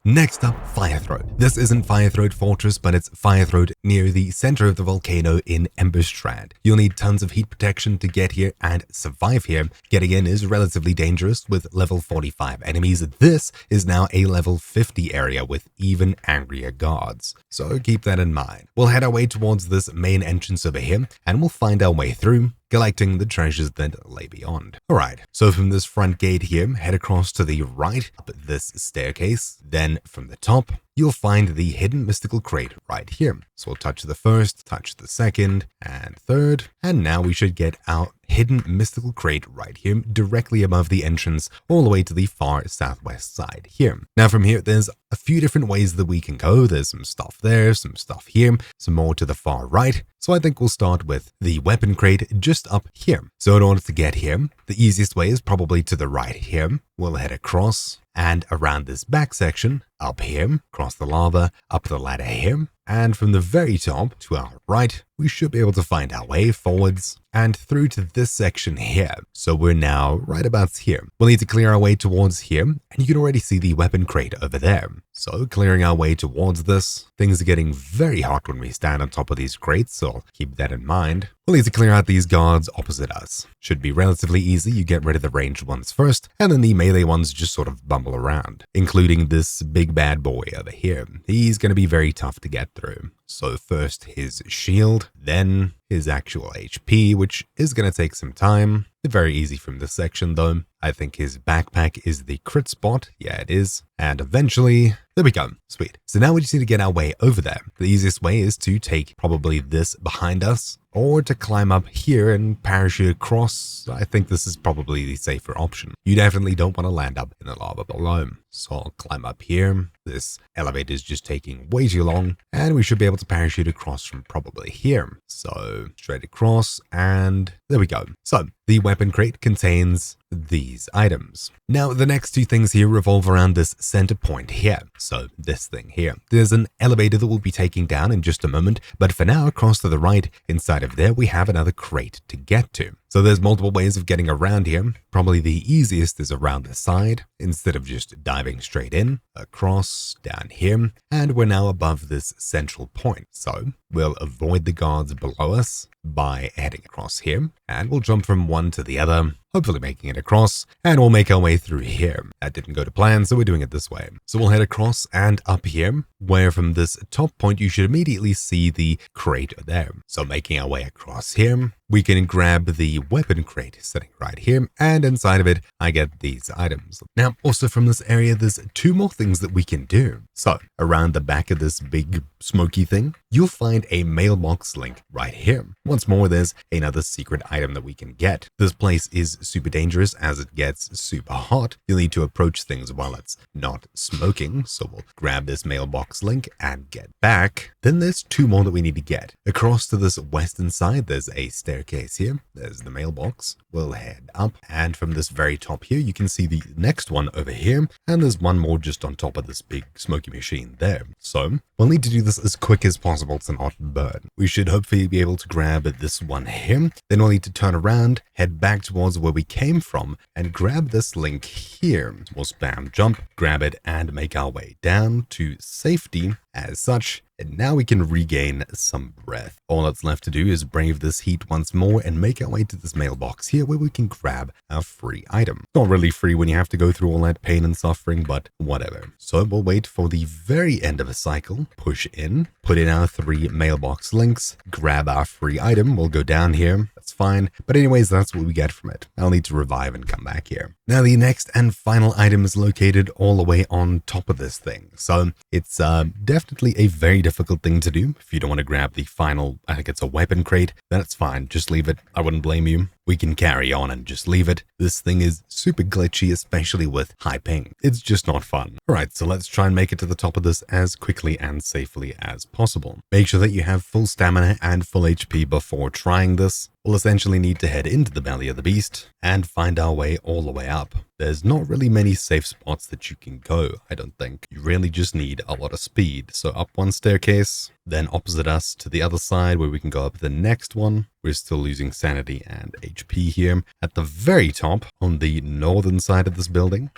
Next up, Firethroat. This isn't Firethroat Fortress, but it's Firethroat near the center of the volcano in Emberstrand. You'll need tons of heat protection to get here and survive here. Getting in is relatively dangerous with level 45 enemies. This is now a level 50 area with even angrier guards, so keep that in mind. We'll head our way towards this main entrance over here, and we'll find our way through, collecting the treasures that lay beyond. Alright, so from this front gate here, head across to the right, up this staircase, then from the top, you'll find the hidden mystical crate right here. So we'll touch the first, touch the second, and third, and now we should get our hidden mystical crate right here, directly above the entrance, all the way to the far southwest side here. Now from here, there's a few different ways that we can go. There's some stuff there, some stuff here, some more to the far right. So I think we'll start with the weapon crate just up here. So in order to get here, the easiest way is probably to the right here. We'll head across and around this back section, up here, across the lava, up the ladder here, and from the very top to our right, we should be able to find our way forwards and through to this section here. So we're now right about here. We'll need to clear our way towards here, and you can already see the weapon crate over there. So clearing our way towards this, things are getting very hot when we stand on top of these crates, so keep that in mind. We'll need to clear out these guards opposite us. Should be relatively easy. You get rid of the ranged ones first, and then the melee ones just sort of bumble around, including this big bad boy over here. He's going to be very tough to get through. So first his shield, then his actual HP, which is going to take some time. Very easy from this section though. I think his backpack is the crit spot. Yeah, it is. And eventually, there we go. Sweet. So now we just need to get our way over there. The easiest way is to take probably this behind us, or to climb up here and parachute across. I think this is probably the safer option. You definitely don't want to land up in the lava below. So I'll climb up here. This elevator is just taking way too long, and we should be able to parachute across from probably here. So straight across, and there we go. So the weapon crate contains these items. Now, the next two things here revolve around this center point here. So this thing here. There's an elevator that we'll be taking down in just a moment, but for now, across to the right, inside of there, we have another crate to get to. So there's multiple ways of getting around here. Probably the easiest is around the side, instead of just diving straight in, across, down here, and we're now above this central point. So we'll avoid the guards below us by heading across here, and we'll jump from one to the other, hopefully making it across, and we'll make our way through here. That didn't go to plan, so we're doing it this way. So we'll head across and up here, where from this top point you should immediately see the crate there. So making our way across here, we can grab the weapon crate sitting right here, and inside of it, I get these items. Now, also from this area, there's two more things that we can do. So, around the back of this big smoky thing, you'll find a mailbox link right here. Once more, there's another secret item that we can get. This place is super dangerous as it gets super hot. You'll need to approach things while it's not smoking, so we'll grab this mailbox link and get back. Then there's two more that we need to get. Across to this western side, there's a staircase here. There's the mailbox. We'll head up, and from this very top here, you can see the next one over here, and there's one more just on top of this big smoky machine there. So we'll need to do this as quick as possible to not burn. We should hopefully be able to grab this one here. Then we'll need to turn around, head back towards where we came from, and grab this link here. We'll spam jump, grab it, and make our way down to safety as such. And now we can regain some breath. All that's left to do is brave this heat once more and make our way to this mailbox here where we can grab our free item. Not really free when you have to go through all that pain and suffering, but whatever. So we'll wait for the very end of a cycle, push in, put in our 3 mailbox links, grab our free item. We'll go down here. That's fine. But anyways, that's what we get from it. I'll need to revive and come back here. Now the next and final item is located all the way on top of this thing. So it's definitely a very difficult thing to do. If you don't want to grab the final, I think it's a weapon crate, then it's fine. Just leave it. I wouldn't blame you. We can carry on and just leave it. This thing is super glitchy, especially with high ping. It's just not fun. Alright, so let's try and make it to the top of this as quickly and safely as possible. Make sure that you have full stamina and full HP before trying this. We'll essentially need to head into the belly of the beast and find our way all the way up. There's not really many safe spots that you can go, I don't think. You really just need a lot of speed. So up one staircase, then opposite us to the other side where we can go up the next one. We're still losing sanity and HP here. At the very top, on the northern side of this building,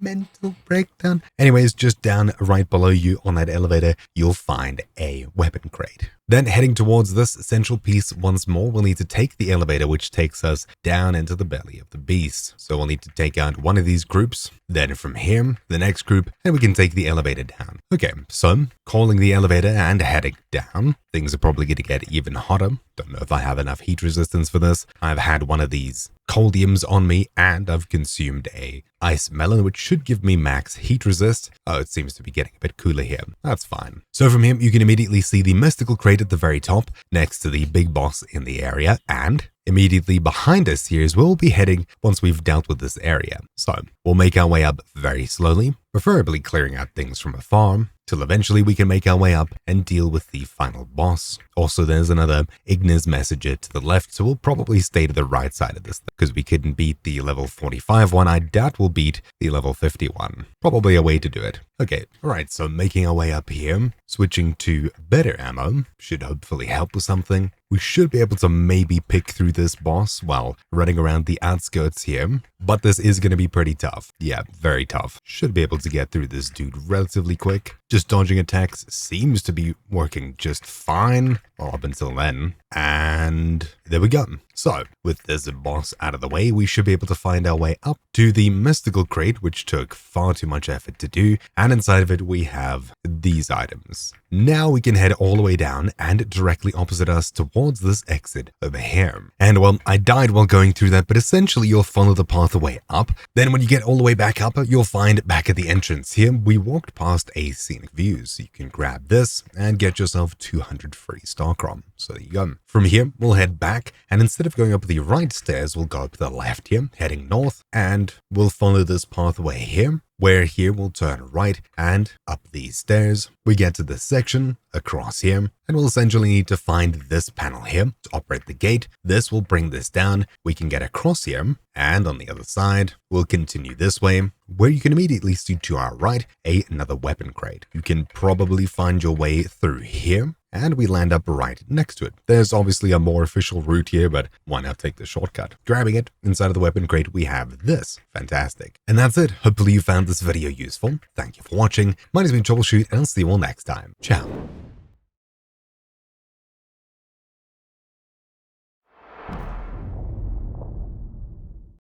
mental breakdown. Anyways, just down right below you on that elevator, you'll find a weapon crate. Then heading towards this central piece once more, we'll need to take the elevator, which takes us down into the belly of the beast. So we'll need to take out one of these groups, then from here, the next group, and we can take the elevator down. Okay, so calling the elevator and heading down. Things are probably going to get even hotter. Don't know if I have enough heat resistance for this. I've had one of these coldiums on me, and I've consumed a ice melon, which should give me max heat resist. Oh, it seems to be getting a bit cooler here. That's fine. So from here, you can immediately see the mystical crate at the very top, next to the big boss in the area, and immediately behind us here is where we'll be heading once we've dealt with this area. So we'll make our way up very slowly, preferably clearing out things from afar, till eventually we can make our way up and deal with the final boss. Also, there's another Ignis messenger to the left, so we'll probably stay to the right side of this, because we couldn't beat the level 45 one. I doubt we'll beat the level 51. Probably a way to do it. Okay, alright, so making our way up here, switching to better ammo, should hopefully help with something. We should be able to maybe pick through this boss while running around the outskirts here, but this is going to be pretty tough. Yeah, very tough. Should be able to get through this dude relatively quick. Just dodging attacks seems to be working just fine, well, up until then. And there we go. So, with this boss out of the way, we should be able to find our way up to the mystical crate, which took far too much effort to do, and inside of it we have these items. Now we can head all the way down and directly opposite us towards this exit over here. And well, I died while going through that, but essentially you'll follow the pathway up. Then when you get all the way back up, you'll find back at the entrance here, we walked past a scenic view, so you can grab this and get yourself 200 free Starchrom. So there you go. From here, we'll head back, and instead of going up the right stairs, we'll go up the left here, heading north, and we'll follow this pathway here, where here we'll turn right and up these stairs. We get to this section across here, and we'll essentially need to find this panel here to operate the gate. This will bring this down. We can get across here, and on the other side, we'll continue this way, where you can immediately see to our right another weapon crate. You can probably find your way through here, and we land up right next to it. There's obviously a more official route here, but why not take the shortcut? Grabbing it, inside of the weapon crate, we have this. Fantastic. And that's it. Hopefully you found this video useful. Thank you for watching. My name's been Troubleshoot, and I'll see you all next time. Ciao.